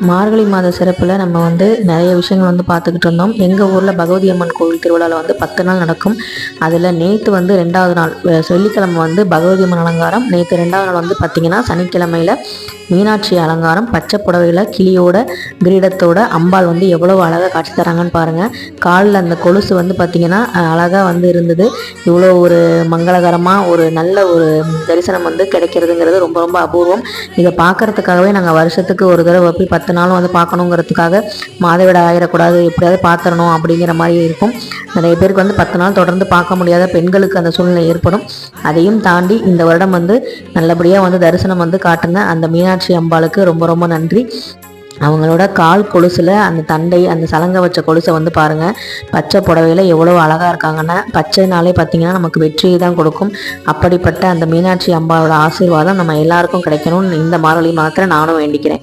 மார்கழி மாத சிறப்பில் நம்ம வந்து நிறைய விஷயங்கள் வந்து பார்த்துக்கிட்டு இருந்தோம். எங்கள் ஊரில் பகவதி அம்மன் கோவில் திருவிழாவில் வந்து 10 நாள் நடக்கும். அதில் நேற்று வந்து 2வது நாள் வெள்ளிக்கிழமை வந்து பகவதி அம்மன் அலங்காரம். நேற்று 2வது நாள் வந்து பார்த்திங்கன்னா சனிக்கிழமையில் மீனாட்சி அலங்காரம். பச்சை புடவையில் கிளியோட கிரீடத்தோட அம்பாள் வந்து எவ்வளோ அழகாக காட்சி தராங்கன்னு பாருங்கள். காலில் அந்த கொலுசு வந்து பார்த்திங்கன்னா அழகாக வந்து இருந்தது. இவ்வளோ ஒரு மங்களகரமாக ஒரு நல்ல ஒரு தரிசனம் வந்து கிடைக்கிறதுங்கிறது ரொம்ப ரொம்ப அபூர்வம். இதை பார்க்குறதுக்காகவே நாங்கள் வருஷத்துக்கு ஒரு தடவை போய் 10 நாளும் வந்து பார்க்கணுங்கிறதுக்காக மாதவிட ஆயிடக்கூடாது, எப்படியாவது பார்த்துடணும் அப்படிங்கிற மாதிரி இருக்கும். நிறைய பேருக்கு வந்து 10 நாள் தொடர்ந்து பார்க்க முடியாத பெண்களுக்கு அந்த சூழ்நிலை ஏற்படும். அதையும் தாண்டி இந்த வருடம் வந்து நல்லபடியாக வந்து தரிசனம் வந்து காட்டுங்க. அந்த மீனாட்சி அம்பாளுக்கு ரொம்ப ரொம்ப நன்றி. அவங்களோட கால் கொலுசில் அந்த தண்டை, அந்த சலங்கை வச்ச கொலுசை வந்து பாருங்கள். பச்சை புடவையில் எவ்வளோ அழகாக இருக்காங்கன்னா, பச்சைனாலே பார்த்திங்கன்னா நமக்கு வெற்றியை தான் கொடுக்கும். அப்படிப்பட்ட அந்த மீனாட்சி அம்பாவோட ஆசீர்வாதம் நம்ம எல்லாருக்கும் கிடைக்கணும்னு இந்த மார்கழி மாதத்தில் நானும் வேண்டிக்கிறேன்.